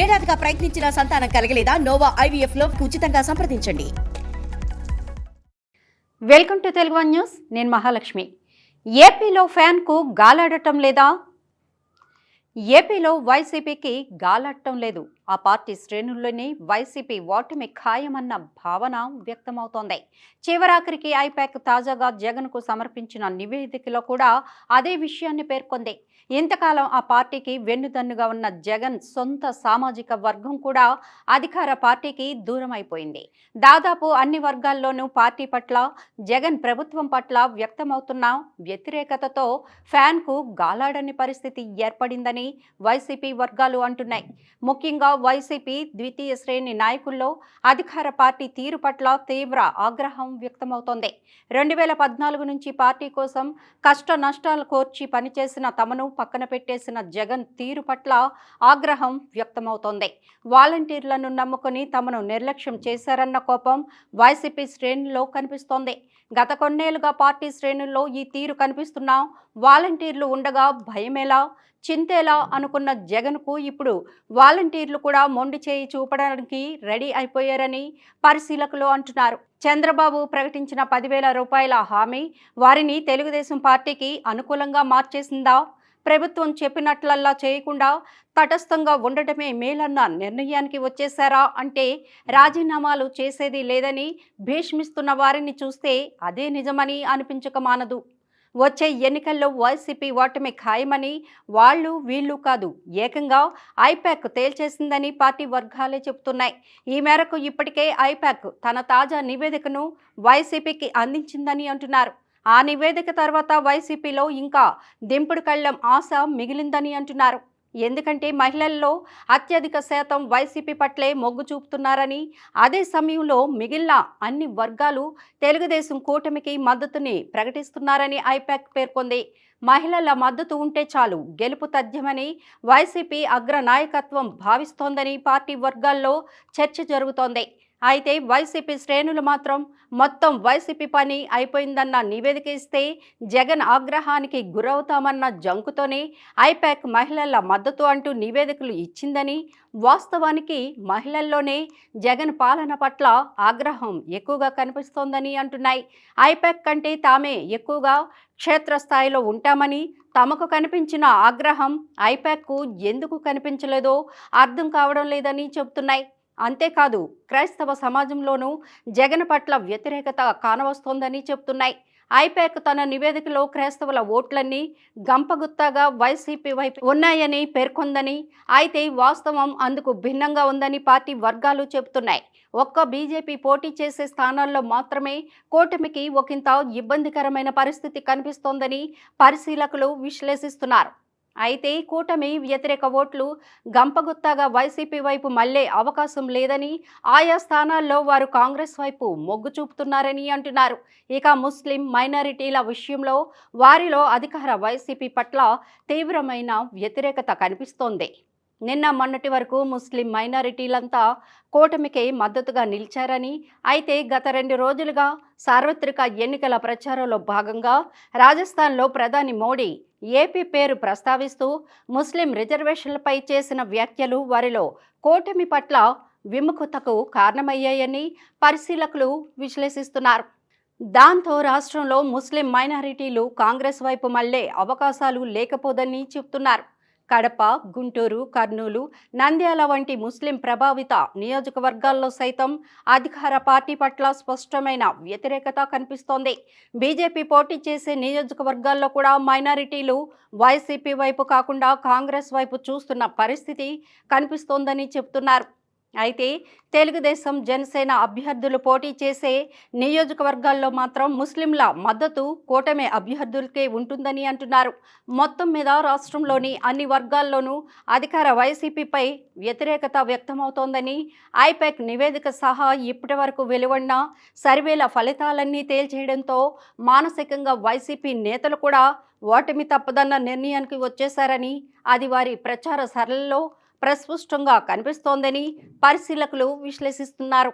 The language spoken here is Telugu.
ఏడాదిగా ప్రయత్నించిన సంతానం కలగలేదా? నోవా IVF లో ఉచితంగా సంప్రదించండి. Welcome to Telugu one news. నేను మహాలక్ష్మి. ఏపీలో ఫ్యాన్కు గాలాడటం లేదా? ఏపీలో వైసీపీకి గాలాడటం లేదు. ఆ పార్టీ శ్రేణుల్లోనే వైసీపీ ఓటమి ఖాయమన్న భావన వ్యక్తమవుతోంది. చివరాఖరికి ఐపాక్ తాజాగా జగన్కు సమర్పించిన నివేదికలో కూడా అదే విషయాన్ని పేర్కొంది. ఇంతకాలం ఆ పార్టీకి వెన్నుదన్నుగా ఉన్న జగన్ సొంత సామాజిక వర్గం కూడా అధికార పార్టీకి దూరం అయిపోయింది. దాదాపు అన్ని వర్గాల్లోనూ పార్టీ పట్ల, జగన్ ప్రభుత్వం పట్ల వ్యక్తమవుతున్న వ్యతిరేకతతో ఫ్యాన్కు గాలాడని పరిస్థితి ఏర్పడిందని వైసీపీ వర్గాలు అంటున్నాయి. ముఖ్యంగా వైసీపీ ద్వితీయ శ్రేణి నాయకుల్లో అధికార పార్టీ తీరు పట్ల తీవ్ర ఆగ్రహం వ్యక్తమవుతోంది. 2014 నుంచి పార్టీ కోసం కష్ట నష్టాలు కోర్చి పనిచేసిన తమను పక్కన పెట్టేసిన జగన్ తీరు పట్ల ఆగ్రహం వ్యక్తమవుతోంది. వాలంటీర్లను నమ్ముకుని తమను నిర్లక్ష్యం చేశారన్న కోపం వైసీపీ శ్రేణుల్లో కనిపిస్తోంది. గత కొన్నేళ్లుగా పార్టీ శ్రేణుల్లో ఈ తీరు కనిపిస్తున్నా వాలంటీర్లు ఉండగా భయమేలా, చింతేలా అనుకున్న జగన్కు ఇప్పుడు వాలంటీర్లు కూడా మొండి చేయి చూపడానికి రెడీ అయిపోయారని పరిశీలకులు అంటున్నారు. చంద్రబాబు ప్రకటించిన 10,000 రూపాయల హామీ వారిని తెలుగుదేశం పార్టీకి అనుకూలంగా మార్చేసిందా? ప్రభుత్వం చెప్పినట్లల్లా చేయకుండా తటస్థంగా ఉండటమే మేలన్న నిర్ణయానికి వచ్చేశారా? అంటే రాజీనామాలు చేసేది లేదని భీష్మిస్తున్న వారిని చూస్తే అదే నిజమని అనిపించక మానదు. వచ్చే ఎన్నికల్లో వైసీపీ ఓటమి ఖాయమని వాళ్ళు వీళ్ళు కాదు, ఏకంగా ఐపాక్ తేల్చేసిందని పార్టీ వర్గాలే చెబుతున్నాయి. ఈ మేరకు ఇప్పటికే ఐపాక్ తన తాజా నివేదికను వైసీపీకి అందించిందని అంటున్నారు. ఆ నివేదిక తర్వాత వైసీపీలో ఇంకా దింపుడు కళ్ళం ఆశ మిగిలిందని అంటున్నారు. ఎందుకంటే మహిళల్లో అత్యధిక శాతం వైసీపీ పట్లే మొగ్గు చూపుతున్నారని, అదే సమయంలో మిగిలిన అన్ని వర్గాలు తెలుగుదేశం కూటమికి మద్దతుని ప్రకటిస్తున్నారని ఐపాక్ పేర్కొంది. మహిళల మద్దతు ఉంటే చాలు, గెలుపు తథ్యమని వైసీపీ అగ్ర నాయకత్వం భావిస్తోందని పార్టీ వర్గాల్లో చర్చ జరుగుతోంది. అయితే వైసీపీ శ్రేణులు మాత్రం మొత్తం వైసీపీ పని అయిపోయిందన్న నివేదిక ఇస్తే జగన్ ఆగ్రహానికి గురవుతామన్న జంకుతోనే ఐపాక్ మహిళల మద్దతు అంటూ నివేదికలు ఇచ్చిందని, వాస్తవానికి మహిళల్లోనే జగన్ పాలన పట్ల ఆగ్రహం ఎక్కువగా కనిపిస్తోందని అంటున్నాయి. ఐపాక్ కంటే తామే ఎక్కువగా క్షేత్రస్థాయిలో ఉంటామని, తమకు కనిపించిన ఆగ్రహం ఐపాక్కు ఎందుకు కనిపించలేదో అర్థం కావడం లేదని చెబుతున్నాయి. అంతేకాదు, క్రైస్తవ సమాజంలోనూ జగన్ పట్ల వ్యతిరేకత కానవస్తోందని చెబుతున్నాయి. ఐపాక్ తన నివేదికలో క్రైస్తవుల ఓట్లన్నీ గంపగుత్తాగా వైసీపీ వైపు ఉన్నాయని పేర్కొందని, అయితే వాస్తవం అందుకు భిన్నంగా ఉందని పార్టీ వర్గాలు చెబుతున్నాయి. ఒక్క బీజేపీ పోటీ చేసే స్థానాల్లో మాత్రమే కూటమికి ఒకంత ఇబ్బందికరమైన పరిస్థితి కనిపిస్తోందని పరిశీలకులు విశ్లేషిస్తున్నారు. అయితే కూటమి వ్యతిరేక ఓట్లు గంపగుత్తాగా వైసీపీ వైపు మళ్లే అవకాశం లేదని, ఆయా స్థానాల్లో వారు కాంగ్రెస్ వైపు మొగ్గు చూపుతున్నారని అంటున్నారు. ఇక ముస్లిం మైనారిటీల విషయంలో వారిలో అధికార వైసీపీ పట్ల తీవ్రమైన వ్యతిరేకత కనిపిస్తోంది. నిన్న మొన్నటి వరకు ముస్లిం మైనారిటీలంతా కూటమికి మద్దతుగా నిలిచారని, అయితే గత 2 రోజులుగా సార్వత్రిక ఎన్నికల ప్రచారంలో భాగంగా రాజస్థాన్లో ప్రధాని మోడీ ఏపీ పేరు ప్రస్తావిస్తూ ముస్లిం రిజర్వేషన్లపై చేసిన వ్యాఖ్యలు వారిలో కూటమి పట్ల విముఖతకు కారణమయ్యాయని పరిశీలకులు విశ్లేషిస్తున్నారు. దాంతో రాష్ట్రంలో ముస్లిం మైనారిటీలు కాంగ్రెస్ వైపు మళ్లే అవకాశాలు లేకపోదని చెబుతున్నారు. కడప, గుంటూరు, కర్నూలు, నంద్యాల వంటి ముస్లిం ప్రభావిత నియోజకవర్గాల్లో సైతం అధికార పార్టీ పట్ల స్పష్టమైన వ్యతిరేకత కనిపిస్తోంది. బీజేపీ పోటీ చేసే నియోజకవర్గాల్లో కూడా మైనారిటీలు వైసీపీ వైపు కాకుండా కాంగ్రెస్ వైపు చూస్తున్న పరిస్థితి కనిపిస్తోందని చెబుతున్నారు. అయితే తెలుగుదేశం, జనసేన అభ్యర్థులు పోటీ చేసే నియోజకవర్గాల్లో మాత్రం ముస్లింల మద్దతు కూటమి అభ్యర్థులకే ఉంటుందని అంటున్నారు. మొత్తం మీద రాష్ట్రంలోని అన్ని వర్గాల్లోనూ అధికార వైసీపీపై వ్యతిరేకత వ్యక్తమవుతోందని ఐపాక్ నివేదిక సహా ఇప్పటి వరకు వెలువడిన సర్వేల ఫలితాలన్నీ తేల్చేయడంతో మానసికంగా వైసీపీ నేతలు కూడా ఓటమి తప్పదన్న నిర్ణయానికి వచ్చేశారని, అది వారి ప్రచార సరళిలో ప్రస్ఫుష్టంగా కనిపిస్తోందని పరిశీలకులు విశ్లేషిస్తున్నారు.